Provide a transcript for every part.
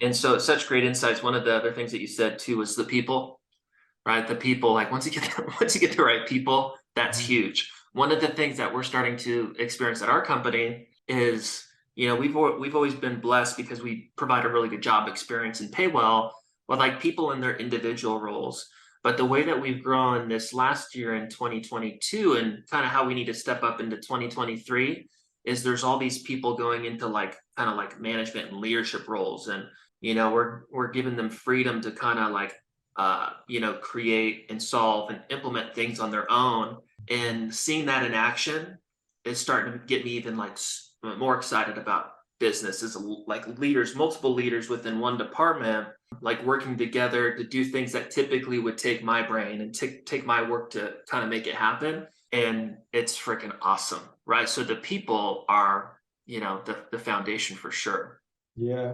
And so it's such great insights. One of the other things that you said too was the people, right? The people, like once you get once you get the right people, that's Mhm. huge. One of the things that we're starting to experience at our company is, we've always been blessed because we provide a really good job experience and pay well with like people in their individual roles. But the way that we've grown this last year in 2022 and kind of how we need to step up into 2023 is there's all these people going into like kind of like management and leadership roles. And we're giving them freedom to kind of like create and solve and implement things on their own. And seeing that in action is starting to get me even like more excited about business as like leaders, multiple leaders within one department, like working together to do things that typically would take my brain and take my work to kind of make it happen. And it's freaking awesome, right? So the people are, the foundation for sure. Yeah,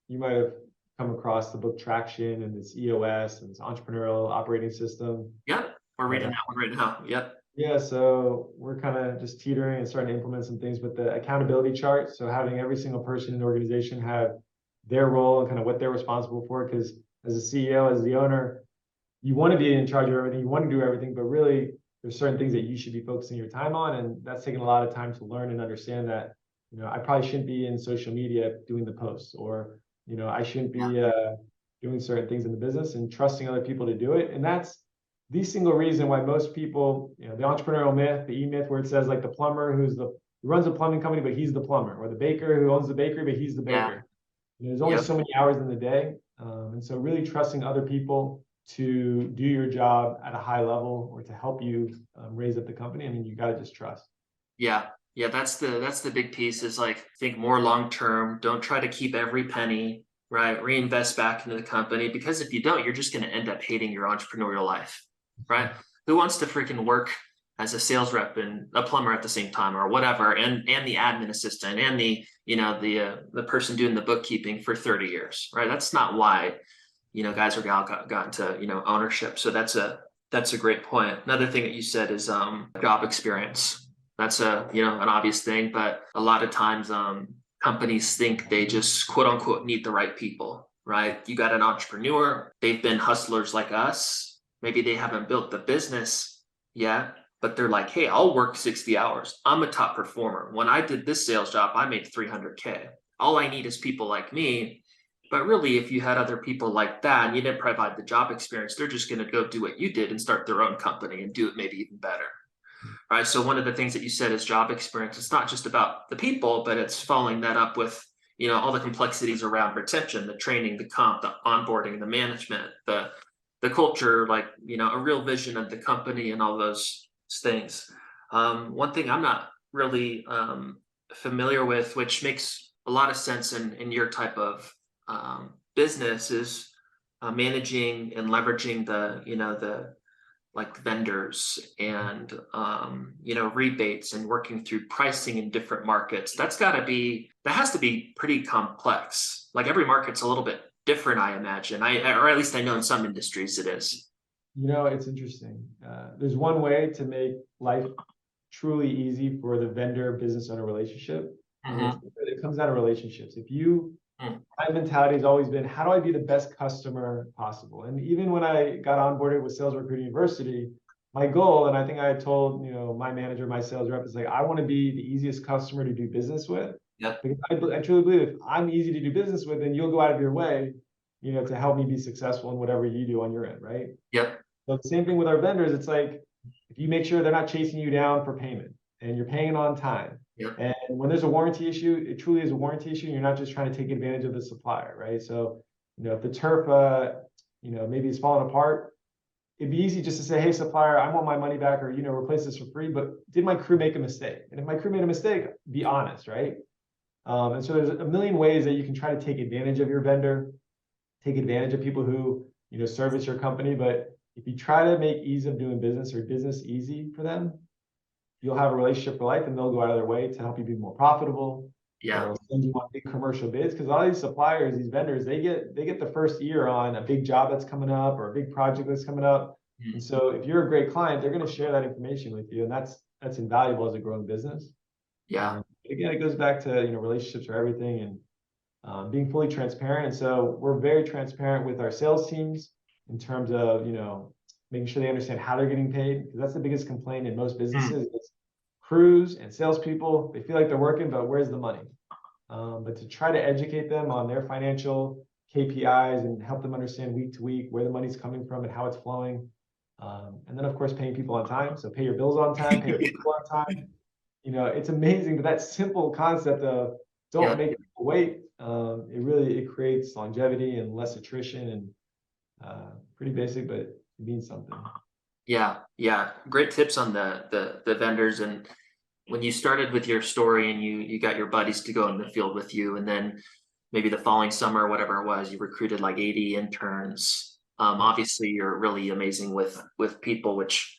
you might have come across the book Traction and this EOS and this entrepreneurial operating system. Yep. We're But reading that one right now. Yep. yeah, so we're kind of just teetering and starting to implement some things with the accountability chart. So having every single person in the organization have their role and kind of what they're responsible for. Because as a CEO, as the owner, you want to be in charge of everything, you want to do everything, but really there's certain things that you should be focusing your time on. And that's taking a lot of time to learn and understand that, I probably shouldn't be in social media doing the posts, or, I shouldn't Yeah. be doing certain things in the business, and trusting other people to do it. And that's the single reason why most people, the entrepreneurial myth, the e-myth, where it says like the plumber who runs a plumbing company, but he's the plumber, or the baker who owns the bakery, but he's the Yeah. baker. There's only Yep. so many hours in the day. And so really trusting other people to do your job at a high level or to help you raise up the company. I mean, you got to just trust. Yeah. Yeah, that's the big piece is like think more long term. Don't try to keep every penny, right? Reinvest back into the company because if you don't, you're just going to end up hating your entrepreneurial life, right? Who wants to freaking work as a sales rep and a plumber at the same time or whatever and the admin assistant and the person doing the bookkeeping for 30 years, right? That's not why, guys or gal got into, ownership. So that's a great point. Another thing that you said is job experience. That's an obvious thing, but a lot of times companies think they just quote unquote need the right people, right? You got an entrepreneur, they've been hustlers like us. Maybe they haven't built the business yet, but they're like, hey, I'll work 60 hours. I'm a top performer. When I did this sales job, I made 300K. All I need is people like me. But really, if you had other people like that and you didn't provide the job experience, they're just going to go do what you did and start their own company and do it maybe even better. Right. So one of the things that you said is job experience. It's not just about the people, but it's following that up with, all the complexities around retention, the training, the comp, the onboarding, the management, the culture, like, a real vision of the company and all those things. One thing I'm not really familiar with, which makes a lot of sense in your type of business, is managing and leveraging the like vendors and rebates and working through pricing in different markets. That has to be pretty complex. Like every market's a little bit different, I imagine. Or at least I know in some industries it is. It's interesting. There's one way to make life truly easy for the vendor business owner relationship, and Mm-hmm. it comes down to relationships. Mm. My mentality has always been, how do I be the best customer possible? And even when I got onboarded with Sales Recruiting University, my goal, and I think I told my manager, my sales rep, is like, I want to be the easiest customer to do business with, Yep. because I truly believe if I'm easy to do business with, then you'll go out of your way, to help me be successful in whatever you do on your end, right? Yep. So the same thing with our vendors. It's like, if you make sure they're not chasing you down for payment and you're paying on time, Yep. and when there's a warranty issue, it truly is a warranty issue. And you're not just trying to take advantage of the supplier, right? So, if the turf, maybe it's falling apart, it'd be easy just to say, hey, supplier, I want my money back, or, replace this for free. But did my crew make a mistake? And if my crew made a mistake, be honest, right? And so there's a million ways that you can try to take advantage of your vendor, take advantage of people who, service your company. But if you try to make ease of doing business or business easy for them, you'll have a relationship for life, and they'll go out of their way to help you be more profitable. Yeah. They'll send you on big commercial bids, because all these suppliers, these vendors, they get the first year on a big job that's coming up or a big project that's coming up. And Mm. so if you're a great client, they're going to share that information with you, and that's invaluable as a growing business. Yeah. Again, it goes back to relationships are everything, and being fully transparent. And so we're very transparent with our sales teams in terms of, making sure they understand how they're getting paid, because that's the biggest complaint in most businesses. Is crews and salespeople, they feel like they're working, but where's the money? But to try to educate them on their financial KPIs and help them understand week to week where the money's coming from and how it's flowing. And then of course, paying people on time. So pay your bills on time, pay your people on time. It's amazing, but that simple concept of don't Yeah. make people wait, it creates longevity and less attrition, and pretty basic, but it means something. Yeah. Yeah. Great tips on the vendors. And when you started with your story and you got your buddies to go in the field with you, and then maybe the following summer, whatever it was, you recruited like 80 interns. Obviously you're really amazing with people, which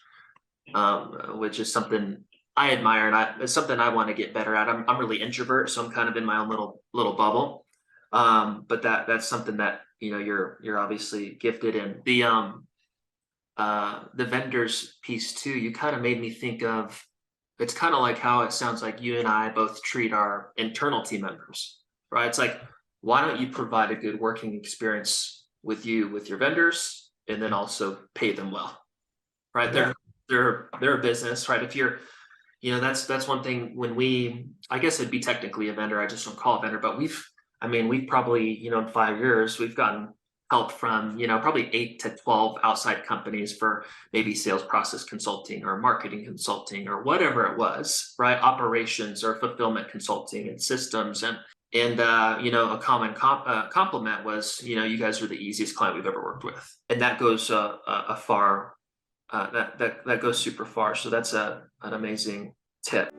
is something I admire, and it's something I want to get better at. I'm really introvert, so I'm kind of in my own little bubble. But that's something that you're obviously gifted in. The vendors piece too, you kind of made me think of, it's kind of like how it sounds like you and I both treat our internal team members, right? It's like, why don't you provide a good working experience with your vendors, and then also pay them well, right? Yeah. They're a business, right? If you're, that's one thing. I guess it'd be technically a vendor, I just don't call it a vendor, but we've probably, in 5 years, we've gotten help from, probably 8 to 12 outside companies for maybe sales process consulting or marketing consulting or whatever it was, right? Operations or fulfillment consulting and systems. And a common compliment was, you guys are the easiest client we've ever worked with. And that goes that goes super far. So that's an amazing tip.